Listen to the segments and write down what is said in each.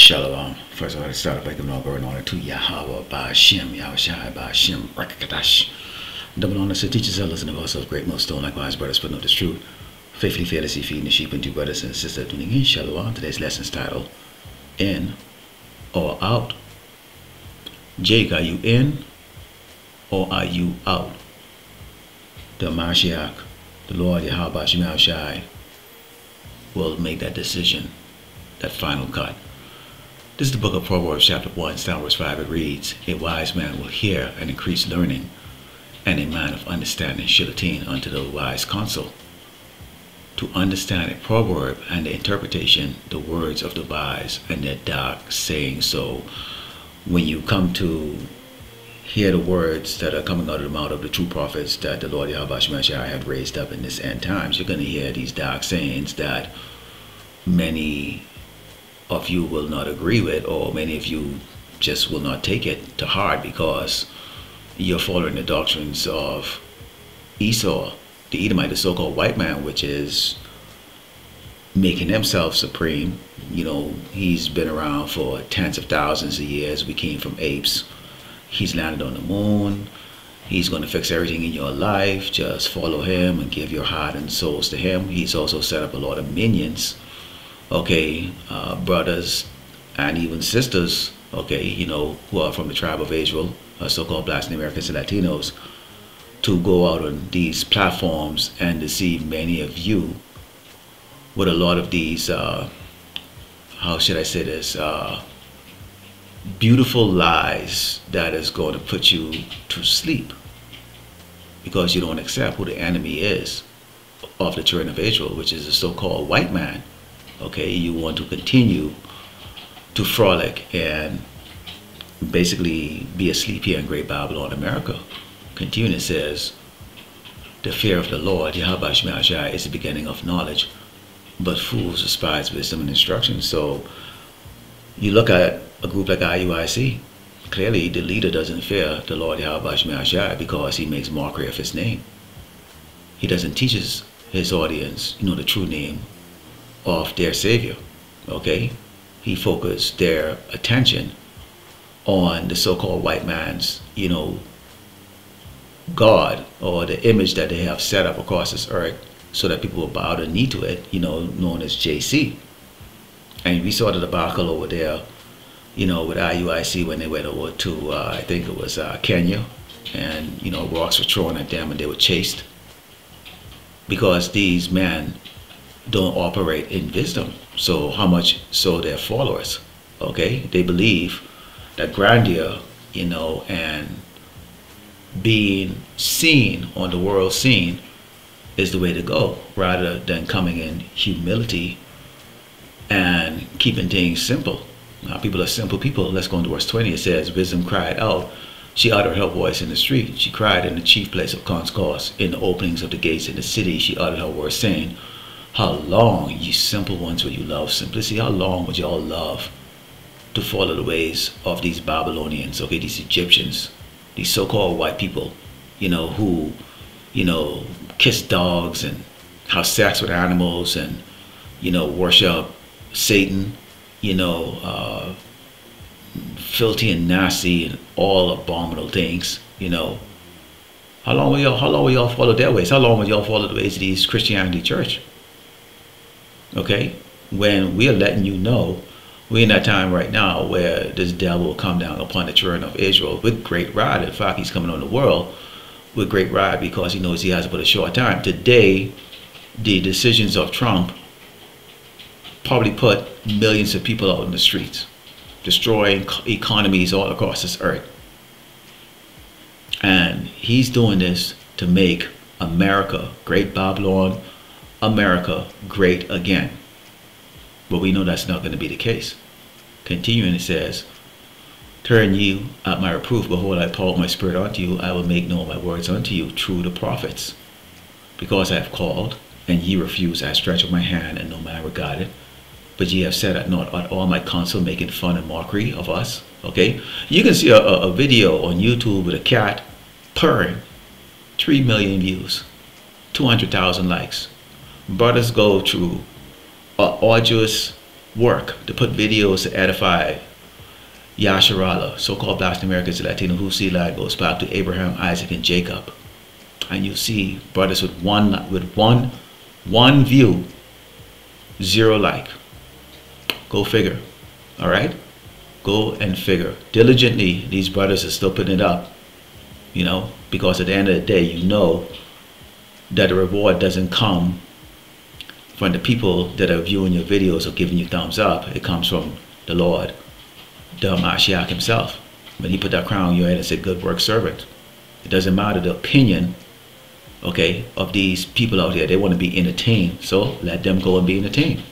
Shalom. First of all, let's start off by giving all glory and honor to Yahweh, Ba'ashem, Yahushai, Ba'ashem, Rakakadash. Double honor to teachers, elders, and of ourselves, great millstone, likewise, brothers, but know this truth. Faithfully, fearlessly feeding the sheep and two brothers and sisters tuning in. Shalom. Today's lesson is titled, In or Out. Jake, are you in or are you out? The Mashiach, the Lord Yahweh, Ba'ashem, Yahushai, will make that decision, that final cut. This is the book of Proverbs, chapter 1, verse 5. It reads, A wise man will hear and increase learning, and a man of understanding shall attain unto the wise counsel. To understand a proverb and the interpretation, the words of the wise and their dark saying. So when you come to hear the words that are coming out of the mouth of the true prophets that the Lord Yahweh Shemashai had raised up in this end times, you're going to hear these dark sayings that many of you will not agree with, or many of you just will not take it to heart because you're following the doctrines of Esau, the Edomite, the so-called white man, which is making himself supreme. You know, he's been around for tens of thousands of years. We came from apes. He's landed on the moon. He's going to fix everything in your life. Just follow him and give your heart and souls to him. He's also set up a lot of minions, okay, brothers and even sisters, okay, you know, who are from the tribe of Israel, so-called blacks and Americans and Latinos, to go out on these platforms and deceive many of you with a lot of these, how should I say this, beautiful lies that is going to put you to sleep because you don't accept who the enemy is of the children of Israel, which is the so-called white man. Okay, you want to continue to frolic and basically be asleep here in Great Babylon, America. Continuing, it says, the fear of the Lord, Yahweh Shemashai, is the beginning of knowledge, but fools despise wisdom and instruction. So you look at a group like IUIC, clearly the leader doesn't fear the Lord Yahweh Shemashai because he makes mockery of his name. He doesn't teach his audience, you know, the true name of their Savior, okay? He focused their attention on the so-called white man's, you know, God, or the image that they have set up across this earth so that people will bow the knee to it, you know, known as JC. And we saw the debacle over there, you know, with IUIC when they went over to, I think it was Kenya, and, you know, rocks were thrown at them and they were chased because these men don't operate in wisdom. So how much so their followers, okay? They believe that grandeur, you know, and being seen on the world scene is the way to go, rather than coming in humility and keeping things simple. Now, people are simple people. Let's go into verse 20. It says, Wisdom cried out. She uttered her voice in the street. She cried in the chief place of concourse, in the openings of the gates in the city. She uttered her words, saying, How long, ye simple ones, will you love simplicity? How long would y'all love to follow the ways of these Babylonians, okay, these Egyptians, these so-called white people, you know, who, you know, kiss dogs and have sex with animals and, you know, worship Satan, you know, filthy and nasty and all abominable things, you know. How long will y'all follow their ways? How long will y'all follow the ways of these Christianity church? Okay, when we are letting you know, we're in that time right now where this devil will come down upon the children of Israel with great wrath. In fact, he's coming on the world with great wrath because he knows he has but a short time. Today, the decisions of Trump probably put millions of people out in the streets, destroying economies all across this earth. And he's doing this to make America, Great Babylon, America, great again. But we know that's not going to be the case. Continuing, it says, Turn you at my reproof. Behold, I pour out my spirit unto you. I will make known my words unto you through the prophets. Because I have called, and ye refuse, I stretch out my hand, and no man regarded. But ye have said at naught at all my counsel, making fun and mockery of us. Okay? You can see a video on YouTube with a cat purring. 3 million views. 200,000 likes. Brothers go through arduous work to put videos to edify Yasharala, so-called Black Americans, Latino, whose seed line goes back to Abraham, Isaac, and Jacob. And you see brothers with one view, 0 like. Go figure. All right? Go and figure. Diligently, these brothers are still putting it up. You know, because at the end of the day, you know that the reward doesn't come from the people that are viewing your videos or giving you thumbs up. It comes from the Lord, the Mashiach himself. When he put that crown on your head and said, good work, servant. It doesn't matter the opinion, okay, of these people out here. They want to be entertained. So let them go and be entertained.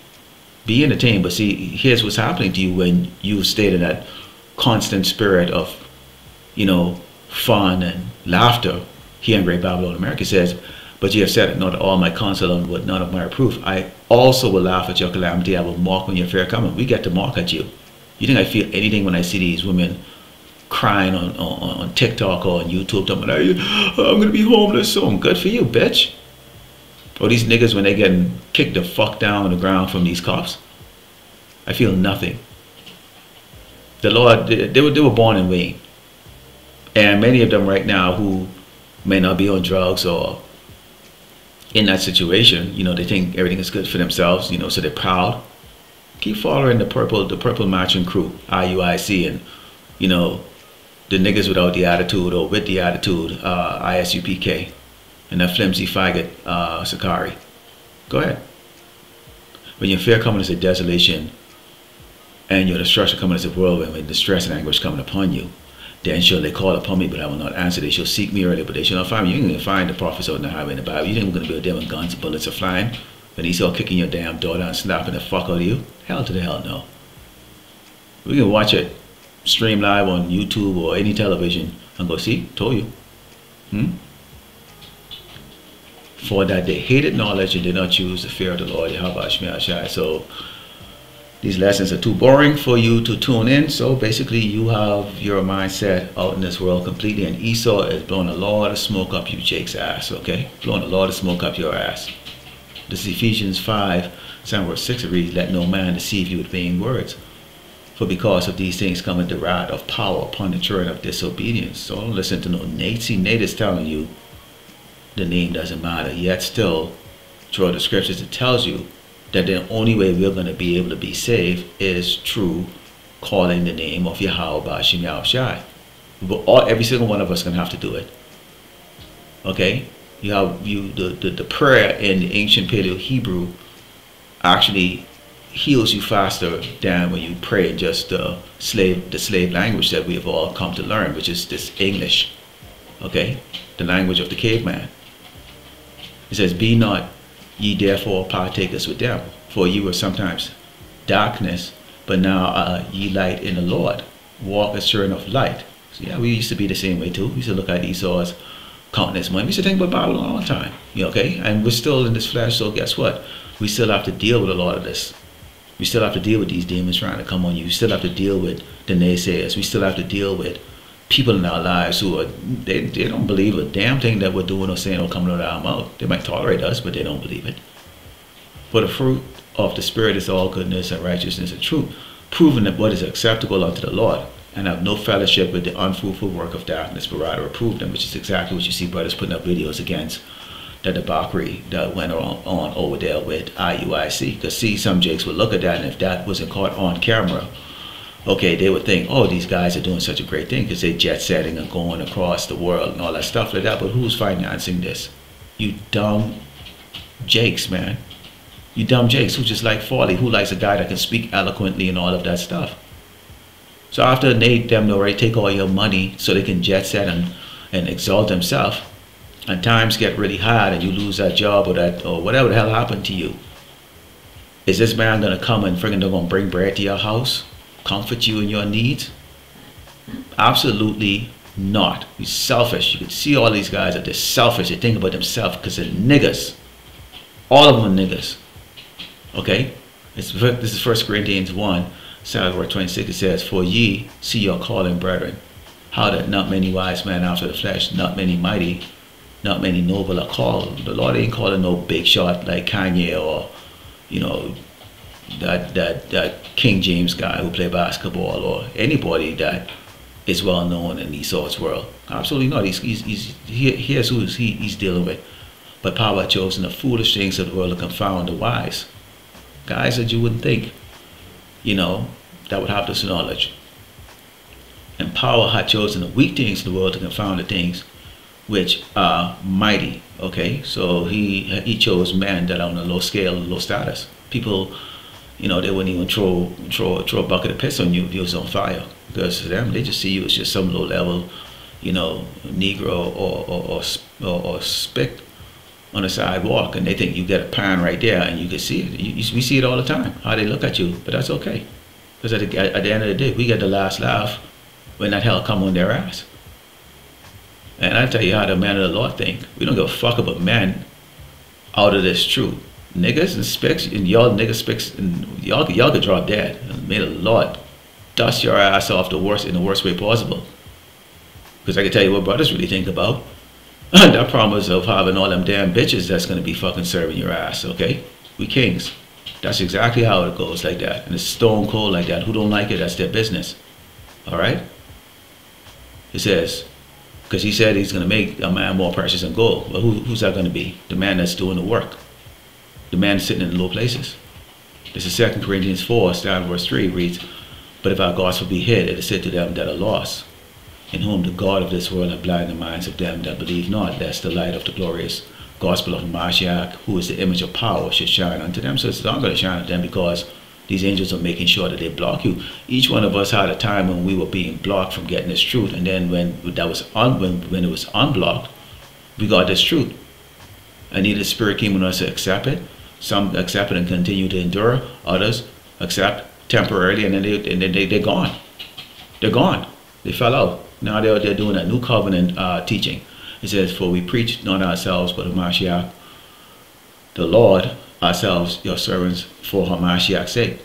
Be entertained. But see, here's what's happening to you when you stay in that constant spirit of, you know, fun and laughter. Here in Great Babylon, America says, but you have said it, not all my counsel and with none of my reproof. I also will laugh at your calamity. I will mock when your fair coming. We get to mock at you. You think I feel anything when I see these women crying on TikTok or on YouTube talking about, I'm going to be homeless soon. Good for you, bitch. Or these niggas when they getting kicked the fuck down on the ground from these cops. I feel nothing. The Lord, they were born in vain. And many of them right now who may not be on drugs or in that situation, you know, they think everything is good for themselves, you know, so they're proud. Keep following the purple matching crew, IUIC, and, you know, the niggas without the attitude or with the attitude, ISUPK, and that flimsy faggot, Sakari. Go ahead. When your fear coming as a desolation and your destruction coming as a whirlwind, with distress and anguish coming upon you, then shall they call upon me, but I will not answer. They shall seek me early, but they shall not find me. You ain't find the prophets out in the highway in the Bible. You think we're going to be out there when guns and bullets are flying? When Esau kicking your damn door down, snapping the fuck out of you? Hell to the hell no. We can watch it, stream live on YouTube or any television, and go, see, told you. For that they hated knowledge and did not choose the fear of the Lord, Yahweh Shai. So these lessons are too boring for you to tune in. So basically you have your mindset out in this world completely, and Esau is blowing a lot of smoke up you Jake's ass, okay? Blowing a lot of smoke up your ass. This is Ephesians 5, verse 6, it reads, let no man deceive you with vain words. For because of these things cometh the wrath of power upon the children of disobedience. So don't listen to no Nate. See, Nate is telling you the name doesn't matter. Yet still, through the scriptures, it tells you that the only way we're going to be able to be saved is through calling the name of Yahweh Ba'ashim Yahushai. Every single one of us is going to have to do it. Okay? You have the prayer in the ancient Paleo Hebrew actually heals you faster than when you pray in just the slave language that we have all come to learn, which is this English. Okay? The language of the caveman. It says, be not ye therefore partakers with them, for ye were sometimes darkness, but now are ye light in the Lord. Walk as children of light. So yeah, we used to be the same way too. We used to look at Esau's countenance money. We used to think about Babylon all the time. You know, okay? And we're still in this flesh, so guess what? We still have to deal with a lot of this. We still have to deal with these demons trying to come on you. We still have to deal with the naysayers. We still have to deal with people in our lives who are, they don't believe a damn thing that we're doing or saying or coming out of our mouth. They might tolerate us, but they don't believe it. For the fruit of the Spirit is all goodness and righteousness and truth, proving that what is acceptable unto the Lord, and have no fellowship with the unfruitful work of darkness, but rather approve them, which is exactly what you see brothers putting up videos against that debauchery that went on over there with IUIC. Because see, some jakes would look at that, and if that wasn't caught on camera, okay, they would think, oh, these guys are doing such a great thing because they're jet setting and going across the world and all that stuff like that. But who's financing this? You dumb jakes, man. You dumb jakes who just like Farley, who likes a guy that can speak eloquently and all of that stuff. So after they them already take all your money so they can jet set and exalt themselves, and times get really hard and you lose that job or whatever the hell happened to you, is this man gonna come and friggin' they're gonna bring bread to your house, comfort you in your needs? Absolutely not. He's selfish. You can see all these guys that they're selfish. They think about themselves because they're niggas. All of them are niggas. Okay? This is 1 Corinthians 1, verse 26. It says, for ye see your calling, brethren, how that not many wise men after the flesh, not many mighty, not many noble are called. The Lord ain't calling no big shot like Kanye or, you know, that King James guy who play basketball, or anybody that is well known in Esau's world. Absolutely not. Here's who he's dealing with. But power had chosen the foolish things of the world to confound the wise. Guys that you wouldn't think, that would have this knowledge. And power had chosen the weak things of the world to confound the things which are mighty. Okay, so he chose men that are on a low scale, low status. People, they wouldn't even throw a bucket of piss on you if you was on fire, because to them they just see you as just some low level, Negro or spick on the sidewalk, and they think you get a pan right there, and you can see it. We see it all the time, how they look at you, but that's okay, because at the end of the day, we get the last laugh when that hell come on their ass. And I tell you how the man of the Lord think. We don't give a fuck about men out of this truth. Niggas and spicks, and y'all niggas spicks, and y'all could drop dead. And may the Lord dust your ass off in the worst way possible. Because I can tell you what brothers really think about. That promise of having all them damn bitches that's going to be fucking serving your ass, okay? We kings. That's exactly how it goes, like that. And it's stone cold like that. Who don't like it, that's their business. Alright? It says, because he said he's going to make a man more precious than gold. Well, who's that going to be? The man that's doing the work. The man sitting in low places. This is 2 Corinthians 4, starting verse 3, reads, "But if our gospel be hid, it is said to them that are lost, in whom the God of this world hath blinded the minds of them that believe not, lest the light of the glorious gospel of Mashiach, who is the image of power, should shine unto them." So it's not going to shine unto them because these angels are making sure that they block you. Each one of us had a time when we were being blocked from getting this truth, and then when it was unblocked, we got this truth. And either the Spirit came on us to accept it. Some accept it and continue to endure. Others accept temporarily, and then they're gone. They're gone. They fell out. Now they're doing a new covenant teaching. It says, "For we preach not ourselves, but Hamashiach, the Lord, ourselves, your servants, for Hamashiach's sake."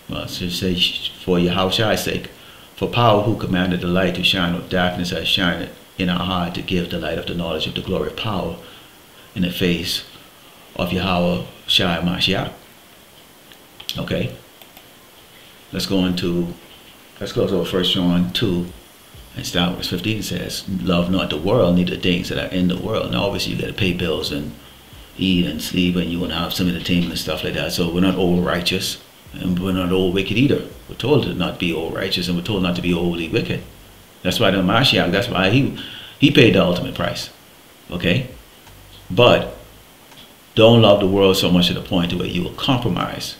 Well, it says, "For Yahushua's sake, for power who commanded the light to shine with darkness has shined in our heart to give the light of the knowledge of the glory of power in the face of Yahweh Shai Mashiach." Okay, let's go to 1 John 2 and start with 15. It says, "Love not the world, neither the things that are in the world." Now obviously you got to pay bills and eat and sleep, and you want to have some entertainment and stuff like that. So we're not all righteous, and we're not all wicked either. We're told to not be all righteous, and we're told not to be overly wicked. That's why the Mashiach, that's why he paid the ultimate price. Okay, but don't love the world so much to the point to where you will compromise.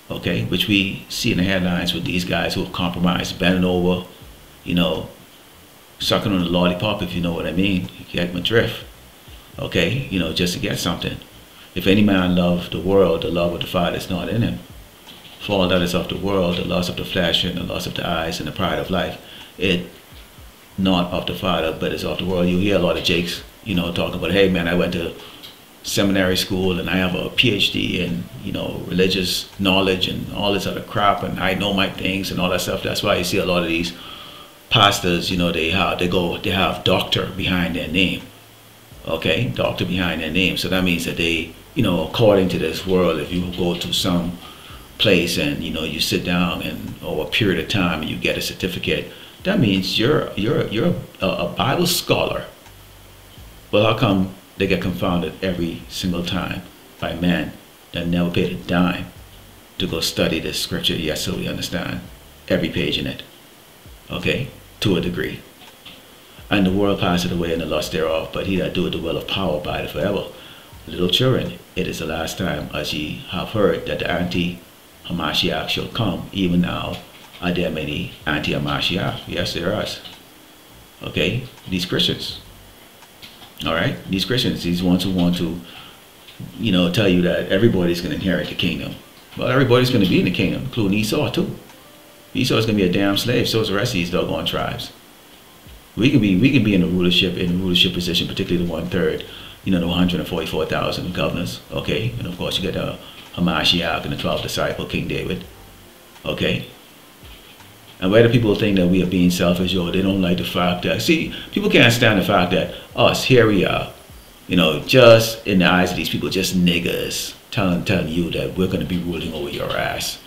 Okay, which we see in the headlines with these guys who have compromised, bending over, sucking on the lollipop, if you know what I mean. You get my drift. Okay, just to get something. "If any man love the world, the love of the Father is not in him. For all that is of the world, the lust of the flesh and the lust of the eyes and the pride of life, it not of the Father, but is of the world." You hear a lot of jakes, talking about, "Hey man, I went to seminary school and I have a PhD in, religious knowledge and all this other crap, and I know my things and all that stuff." That's why you see a lot of these pastors, they have doctor behind their name. Okay, doctor behind their name. So that means that they, according to this world, if you go to some place and you sit down and over a period of time and you get a certificate, that means you're a Bible scholar. Well, how come they get confounded every single time by men that never paid a dime to go study this scripture? Yes, so we understand every page in it. Okay, to a degree. "And the world passeth away and the lust thereof, but he that doeth the will of power abideth forever. Little children, it is the last time, as ye have heard, that the anti-Hamashiach shall come. Even now are there many anti-Hamashiach." Yes, there are. Okay, these Christians. Alright, these Christians, these ones who want to, tell you that everybody's going to inherit the kingdom. Well, everybody's going to be in the kingdom, including Esau too. Esau's going to be a damn slave, so is the rest of these doggone tribes. We can be in the rulership position, particularly the 1/3, the 144,000 governors. Okay, and of course you get Hamashiach and the 12th disciple, King David. Okay, and whether people think that we are being selfish or they don't like the fact that, see, people can't stand the fact that us, here we are, just in the eyes of these people, just niggas, telling you that we're going to be ruling over your ass.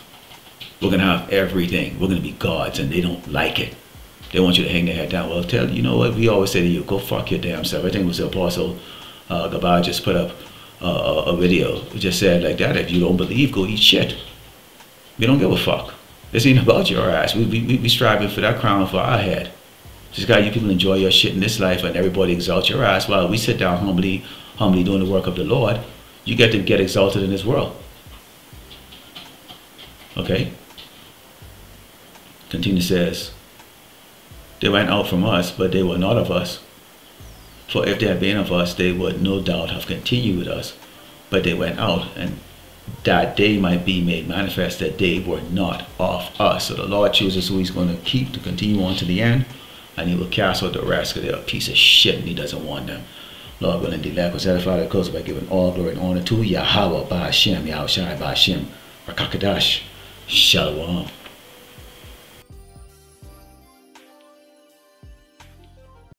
We're going to have everything. We're going to be gods, and they don't like it. They want you to hang their head down. Well, you know what we always say to you, go fuck your damn self. I think it was the Apostle Gabal just put up a video. It just said like that, if you don't believe, go eat shit. We don't give a fuck. This ain't about your ass. We striving for that crown for our head. Just got you people enjoy your shit in this life and everybody exalt your ass while we sit down humbly doing the work of the Lord. You get to get exalted in this world. Okay? Continue says, they went out from us, but they were not of us. For if they had been of us, they would no doubt have continued with us. But they went out, and that they might be made manifest that they were not of us. So the Lord chooses who he's going to keep to continue on to the end, and he will cast out the rest because they're a piece of shit and he doesn't want them. Lord willing, the lack was edified, of course, by giving all glory and honor to Yahweh, Ba'ashem, Yahushai, Ba'ashem, Rakakadash, Shalom.